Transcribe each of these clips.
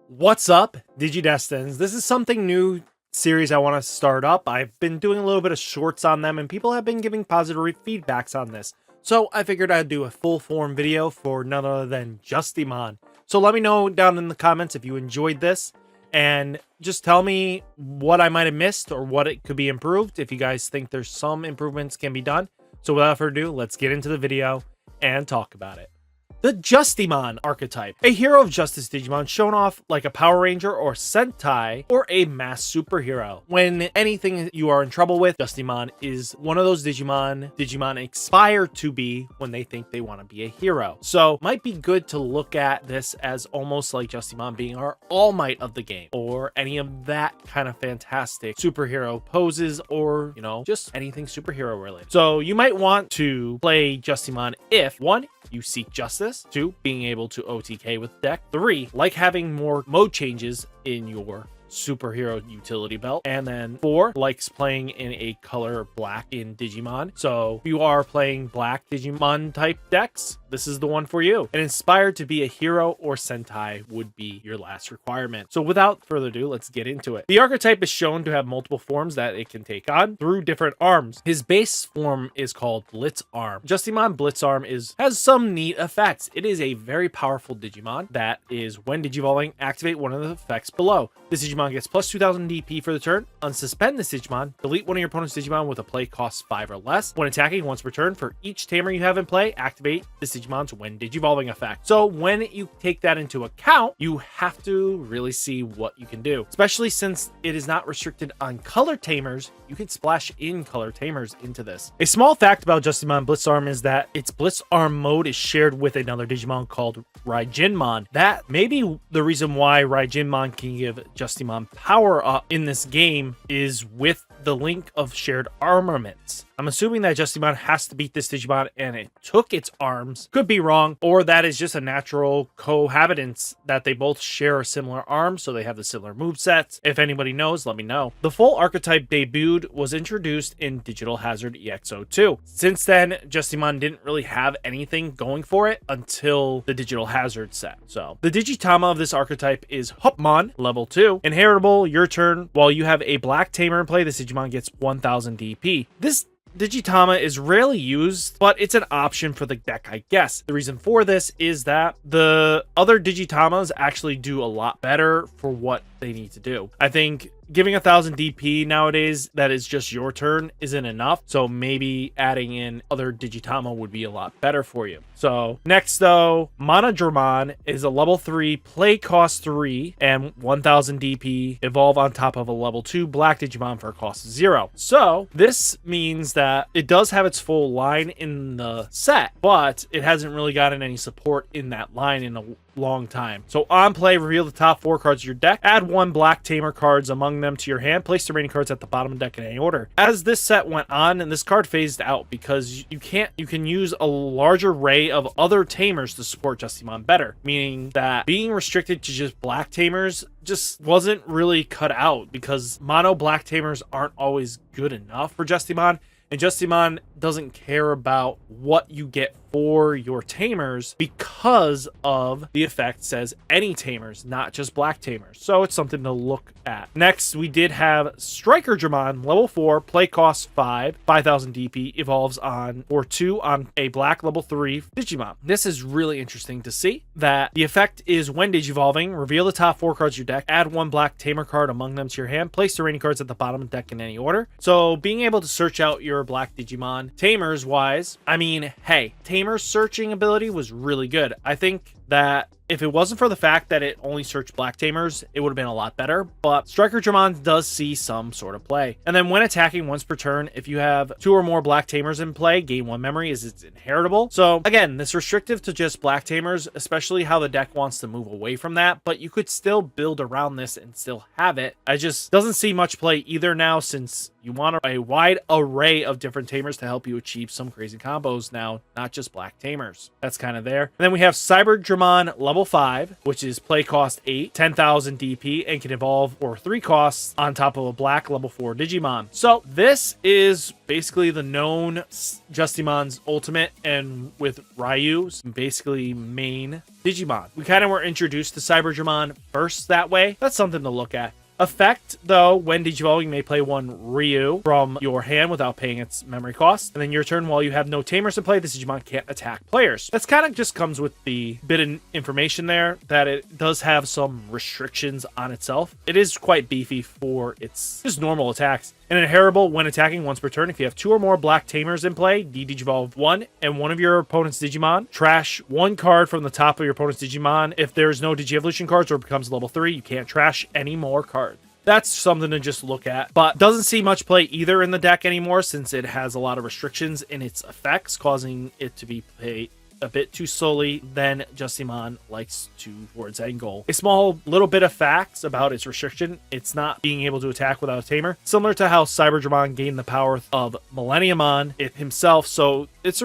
What's up, DigiDestins? This is something new series I want to start up. I've been doing a little bit of shorts on them and people have been giving positive feedbacks on this. So I figured I'd do a full form video for none other than Justimon. So let me know down in the comments if you enjoyed this and just tell me what I might have missed or what it could be improved if you guys think there's some improvements can be done. So without further ado, let's get into the video and talk about it. The Justimon archetype, a hero of justice Digimon shown off like a Power Ranger or Sentai or a mass superhero. When anything you are in trouble with, Justimon is one of those Digimon aspire to be when they think they want to be a hero. So might be good to look at this as almost like Justimon being our All Might of the game or any of that kind of fantastic superhero poses or, you know, just anything superhero related. So you might want to play Justimon if 1, you seek justice, 2, being able to OTK with deck, 3, like having more mode changes in your superhero utility belt, and then 4, likes playing in a color black in Digimon. So if you are playing black Digimon type decks, this is the one for you. And inspired to be a hero or Sentai would be your last requirement. So without further ado, let's get into it. The archetype is shown to have multiple forms that it can take on through different arms. His base form is called Blitz Arm. Justimon Blitz Arm has some neat effects. It is a very powerful Digimon that is, when Digivolving, activate one of the effects below. This Digimon gets plus 2000 DP for the turn. Unsuspend this Digimon. Delete one of your opponent's Digimon with a play cost 5 or less. When attacking once per turn, for each tamer you have in play, activate this Digimon's when Digivolving effect. So when you take that into account, you have to really see what you can do. Especially since it is not restricted on color tamers, you can splash in color tamers into this. A small fact about Justimon Blitz Arm is that its Blitz Arm mode is shared with another Digimon called RideMyAvatar. That may be the reason why RideMyAvatar can give Justimon power up in this game is with the link of shared armaments. I'm assuming that Justimon has to beat this Digimon and it took its arms. Could be wrong, or that is just a natural cohabitance that they both share a similar arm, so they have the similar movesets. If anybody knows, let me know. The full archetype debuted was introduced in Digital Hazard EX02. Since then, Justimon didn't really have anything going for it until the Digital Hazard set. So the Digitama of this archetype is Hupmon, level 2. Inheritable, your turn. While you have a black tamer in play, this Digimon gets 1000 DP. This Digitama is rarely used, but it's an option for the deck, I guess. The reason for this is that the other Digitamas actually do a lot better for what they need to do. I think giving 1000 DP nowadays that is just your turn isn't enough, so maybe adding in other Digitama would be a lot better for you. So next though, Monodramon is a level 3 play cost 3 and 1000 DP, evolve on top of a level 2 black Digimon for a cost 0. So this means that it does have its full line in the set, but it hasn't really gotten any support in that line in a long time. So on play, reveal the top 4 cards of your deck, add 1 black tamer cards among them to your hand, place the remaining cards at the bottom of the deck in any order. As this set went on, and this card phased out because you can use a larger array of other tamers to support Justimon better, meaning that being restricted to just black tamers just wasn't really cut out because mono black tamers aren't always good enough for Justimon. And Justimon doesn't care about what you get for your tamers because of the effect says any tamers, not just black tamers. So it's something to look at. Next, we did have Strikerdramon, level 4, play cost 5, 5000 DP, evolves on or 2 on a black level 3 Digimon. This is really interesting to see that the effect is when Digivolving, reveal the top 4 cards of your deck, add 1 black tamer card among them to your hand, place the remaining cards at the bottom of the deck in any order. So being able to search out your black Digimon tamers wise, I mean, hey, tamer searching ability was really good. I think that if it wasn't for the fact that it only searched black tamers, it would have been a lot better, but Strikerdramon does see some sort of play. And then when attacking once per turn, if you have 2 or more black tamers in play, gain 1 memory as it's inheritable. So again, this restrictive to just black tamers, especially how the deck wants to move away from that, but you could still build around this and still have it. I just doesn't see much play either now since you want a wide array of different tamers to help you achieve some crazy combos now, not just black tamers. That's kind of there. And then we have Cyberdramon, level level 5, which is play cost 8, 10,000 DP, and can evolve for 3 costs on top of a black level 4 Digimon. So this is basically the known Justimon's ultimate, and with Ryu's basically main Digimon. We kind of were introduced to Cyberdramon first that way. That's something to look at. Effect, though, when digivolving, may play one Ryu from your hand without paying its memory cost. And then your turn, while you have no tamers in play, this Digimon can't attack players. That's kind of just comes with the bit of information there that it does have some restrictions on itself. It is quite beefy for its just normal attacks. And inheritable when attacking once per turn. If you have 2 or more black tamers in play, de-digivolve 1 and one of your opponent's Digimon. Trash 1 card from the top of your opponent's Digimon. If there's no Digi-Evolution cards or it becomes level 3, you can't trash any more cards. That's something to just look at, but doesn't see much play either in the deck anymore since it has a lot of restrictions in its effects, causing it to be played a bit too slowly than Justimon likes to for its end goal. A small little bit of facts about its restriction: it's not being able to attack without a tamer, similar to how Cyberdramon gained the power of Millenniumon himself, so its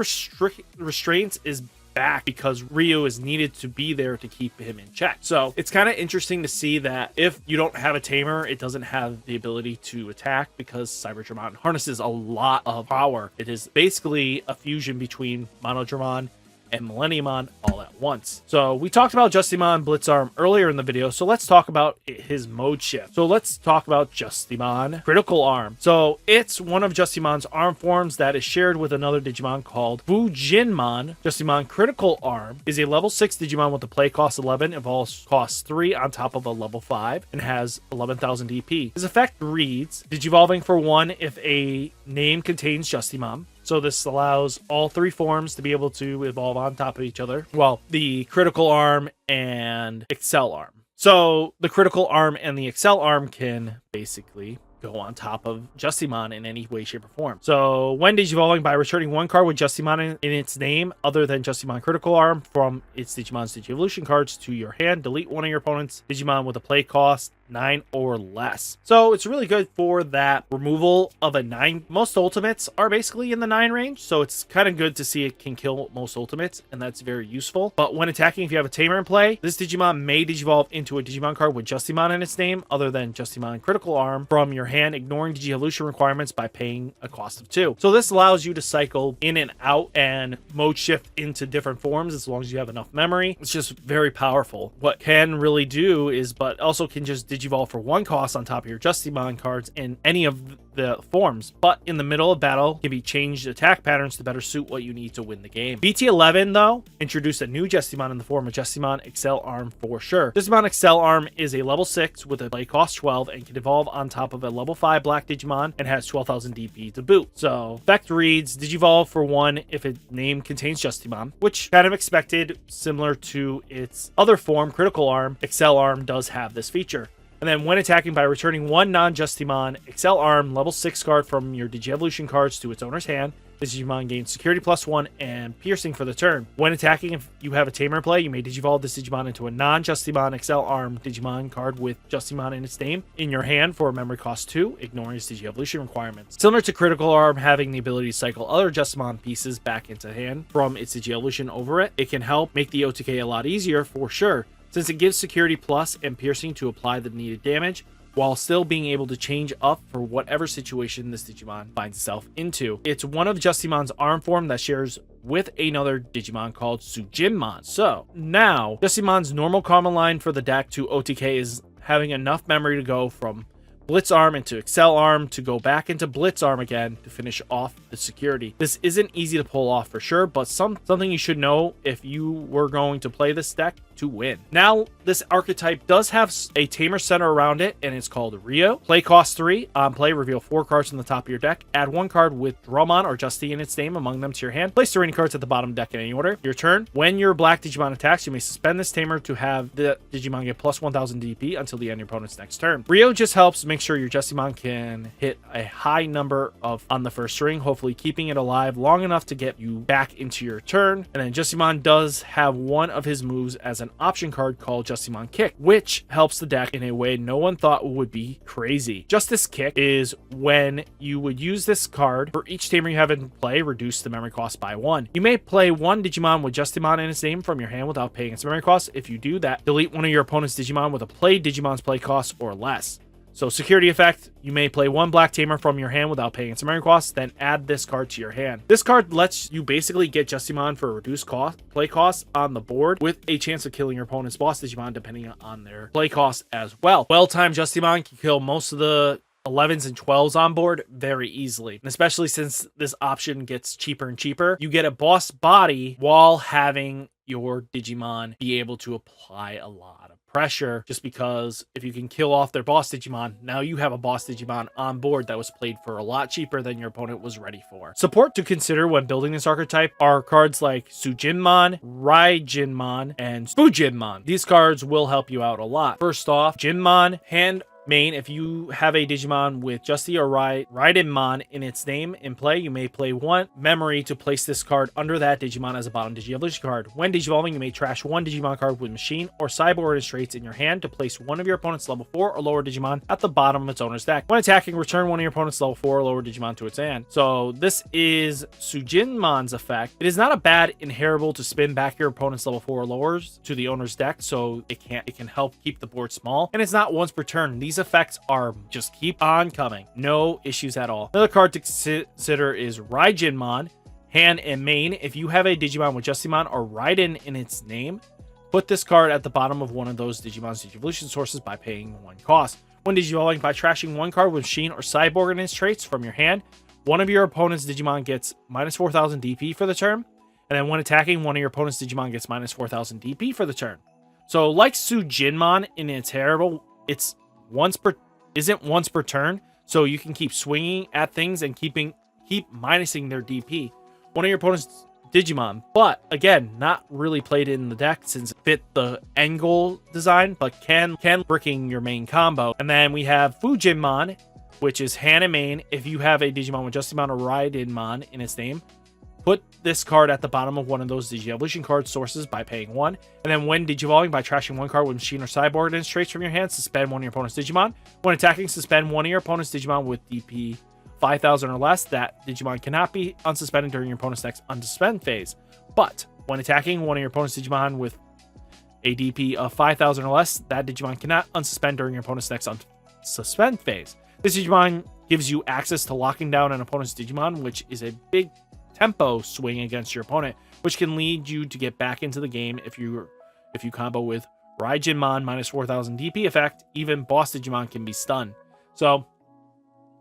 restraints is back because Ryu is needed to be there to keep him in check. So it's kind of interesting to see that if you don't have a tamer, it doesn't have the ability to attack because Cyberdramon harnesses a lot of power. It is basically a fusion between Monodramon and Millenniumon all at once. So we talked about Justimon Blitz Arm earlier in the video, so let's talk about his mode shift. So let's talk about Justimon Critical Arm. So it's one of Justimon's arm forms that is shared with another Digimon called Fujinmon. Justimon Critical Arm is a level 6 Digimon with a play cost 11, evolves cost 3 on top of a level 5, and has 11,000 DP. His effect reads, Digivolving for 1 if a name contains Justimon. So this allows all 3 forms to be able to evolve on top of each other. Well, the Critical Arm and Excel Arm. So the Critical Arm and the Excel Arm can basically go on top of Justimon in any way, shape, or form. So when digivolving, by returning 1 card with Justimon in its name other than Justimon Critical Arm from its Digimon's Digi-Evolution cards to your hand, delete one of your opponent's Digimon with a play cost 9 or less. So it's really good for that removal of a 9. Most ultimates are basically in the 9 range, so it's kind of good to see it can kill most ultimates, and that's very useful. But when attacking, if you have a tamer in play, this Digimon may digivolve into a Digimon card with Justimon in its name other than Justimon Critical Arm from your hand, ignoring Digi-Evolution requirements by paying a cost of 2. So this allows you to cycle in and out and mode shift into different forms as long as you have enough memory. It's just very powerful. What can really do is, but also can just digivolve for 1 cost on top of your Justimon cards in any of the forms, but in the middle of battle can be changed attack patterns to better suit what you need to win the game. BT11 though introduced a new Justimon in the form of Justimon Excel Arm for sure. Justimon Excel Arm is a level 6 with a play cost 12 and can evolve on top of a level 5 black Digimon and has 12,000 DP to boot. So effect reads, digivolve for 1 if a name contains Justimon, which kind of expected. Similar to its other form, Critical Arm, Excel Arm does have this feature. And then when attacking, by returning 1 non-Justimon Excel Arm level 6 card from your Digi-Evolution cards to its owner's hand, this Digimon gains Security +1 and Piercing for the turn. When attacking, if you have a tamer in play, you may digivolve this Digimon into a non-Justimon Excel Arm Digimon card with Justimon in its name in your hand for a memory cost 2, ignoring its Digi-Evolution requirements. Similar to Critical Arm having the ability to cycle other Justimon pieces back into hand from its Digi-Evolution over it, it can help make the OTK a lot easier for sure, since it gives Security Plus and Piercing to apply the needed damage, while still being able to change up for whatever situation this Digimon finds itself into. It's one of Justimon's arm form that shares with another Digimon called Fujinmon. So now, Justimon's normal common line for the deck to OTK is having enough memory to go from Blitz Arm into Excel Arm to go back into Blitz Arm again to finish off the security. This isn't easy to pull off for sure, but something you should know if you were going to play this deck to win. Now, this archetype does have a tamer center around it, and it's called Rio. Play cost 3. On play, reveal 4 cards from the top of your deck. Add 1 card with Dramon or Justy in its name among them to your hand. Place the remaining cards at the bottom of the deck in any order. Your turn. When your black Digimon attacks, you may suspend this tamer to have the Digimon get plus 1,000 DP until the end of your opponent's next turn. Rio just helps make sure your Justimon can hit a high number on the first ring, hopefully keeping it alive long enough to get you back into your turn. And then Justimon does have one of his moves as an option card called Justimon Kick, which helps the deck in a way no one thought would be crazy. Justice Kick is when you would use this card for each tamer you have in play, reduce the memory cost by 1. You may play one Digimon with Justimon in its name from your hand without paying its memory cost. If you do that, delete one of your opponent's Digimon with a played Digimon's play cost or less. So security effect, you may play one black tamer from your hand without paying its memory cost, then add this card to your hand. This card lets you basically get Justimon for a reduced play cost on the board with a chance of killing your opponent's boss Digimon depending on their play cost as well. Well-timed Justimon can kill most of the 11s and 12s on board very easily, and especially since this option gets cheaper and cheaper, you get a boss body while having your Digimon be able to apply a lot of pressure, just because if you can kill off their boss Digimon, now you have a boss Digimon on board that was played for a lot cheaper than your opponent was ready for. Support to consider when building this archetype are cards like Sujinmon, RideMyAvatar, and Fujinmon. These cards will help you out a lot. First off, Jinmon, hand main, if you have a Digimon with Justy or RideMyAvatar in its name in play, you may play one memory to place this card under that Digimon as a bottom Digi-Evolution card. When Digivolving, you may trash one Digimon card with Machine or Cyborg traits in your hand to place one of your opponent's level 4 or lower Digimon at the bottom of its owner's deck. When attacking, return one of your opponent's level 4 or lower Digimon to its hand. So this is Sujinmon's effect. It is not a bad inheritable to spin back your opponent's level 4 or lowers to the owner's deck, so it can help keep the board small, and it's not once per turn. These effects are just keep on coming. No issues at all. Another card to consider is RideMyAvatar, hand and main. If you have a Digimon with Justimon or Raiden in its name, put this card at the bottom of one of those Digimon's Digi-Evolution sources by paying 1 cost. When Digivolving, by trashing one card with Machine or Cyborg in its traits from your hand, one of your opponent's Digimon gets minus 4,000 DP for the turn, and then when attacking, one of your opponent's Digimon gets minus 4,000 DP for the turn. So like Sujinmon in its terrible, it's isn't once per turn, so you can keep swinging at things and keep minusing their DP. One of your opponent's Digimon, but again, not really played in the deck since it fit the end goal design, but can bricking your main combo. And then we have Fujinmon, which is hand and main. If you have a Digimon with Justimon or RideMyAvatar in its name, put this card at the bottom of one of those Digi-Evolution card sources by paying 1. And then when Digivolving, by trashing one card with Machine or Cyborg in its traits from your hand, suspend one of your opponent's Digimon. When attacking, suspend one of your opponent's Digimon with DP 5,000 or less. That Digimon cannot be unsuspended during your opponent's next unsuspend phase. But when attacking one of your opponent's Digimon with a DP of 5,000 or less, that Digimon cannot unsuspend during your opponent's next unsuspend phase. This Digimon gives you access to locking down an opponent's Digimon, which is a big tempo swing against your opponent, which can lead you to get back into the game if you combo with RideMyAvatar minus 4,000 DP effect. Even boss Digimon can be stunned. So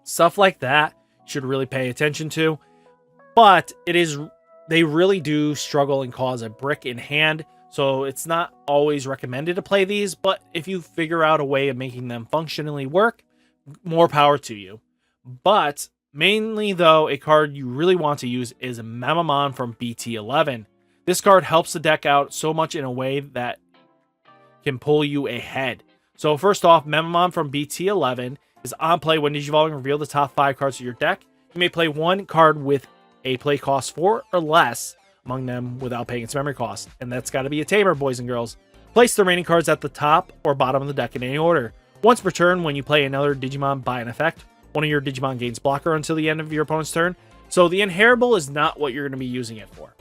stuff like that you should really pay attention to. But they really do struggle and cause a brick in hand, so it's not always recommended to play these, but if you figure out a way of making them functionally work, more power to you. But mainly, though, a card you really want to use is Memamon from BT11. This card helps the deck out so much in a way that can pull you ahead. So first off, Memamon from BT11 is on play when Digivolving. Reveal the top 5 cards of your deck. You may play one card with a play cost 4 or less among them without paying its memory cost, and that's got to be a tamer, boys and girls. Place the remaining cards at the top or bottom of the deck in any order. Once per turn, when you play another Digimon by an effect, one of your Digimon gains blocker until the end of your opponent's turn. So the inheritable is not what you're going to be using it for.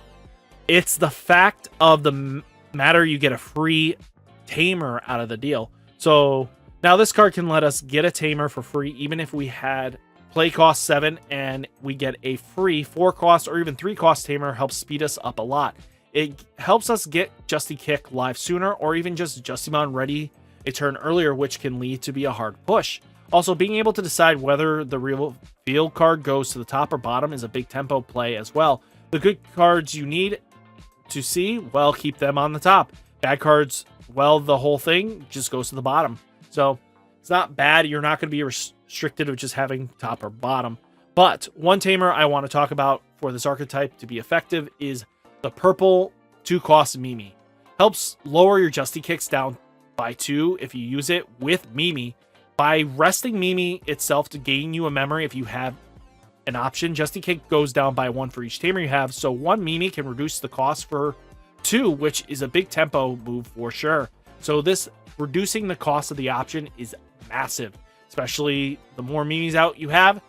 It's the fact of the matter you get a free tamer out of the deal. So now this card can let us get a tamer for free, even if we had play cost 7 and we get a free 4 cost or even 3 cost tamer. Helps speed us up a lot. It helps us get Justy Kick live sooner, or even just Justimon ready a turn earlier, which can lead to be a hard push. Also, being able to decide whether the real field card goes to the top or bottom is a big tempo play as well. The good cards you need to see, well, keep them on the top. Bad cards, well, the whole thing just goes to the bottom. So it's not bad. You're not going to be restricted of just having top or bottom. But one tamer I want to talk about for this archetype to be effective is the purple 2-cost Mimi. Helps lower your Justy Kicks down by 2 if you use it with Mimi. By resting Mimi itself to gain you a memory if you have an option, Justy Kick goes down by 1 for each tamer you have, so one Mimi can reduce the cost for 2, which is a big tempo move for sure. So this reducing the cost of the option is massive, especially the more memes out you have.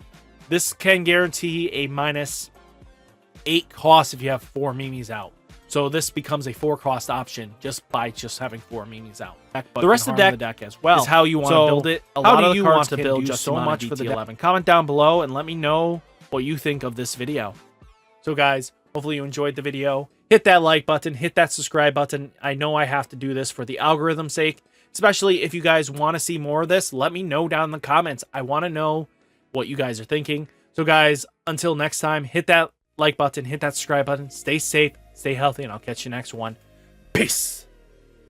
This can guarantee a -8 cost if you have 4 memes out. So this becomes a 4 cost option just by having 4 memes out. But the rest of the deck as well is how you want to build it. A lot of the cards can do so much for the deck. Comment down below and let me know what you think of this video. So guys, hopefully you enjoyed the video. Hit that like button, hit that subscribe button. I know I have to do this for the algorithm's sake, especially if you guys want to see more of this. Let me know down in the comments. I want to know what you guys are thinking. So guys, until next time, hit that like button, hit that subscribe button. Stay safe, stay healthy, and I'll catch you next one. Peace.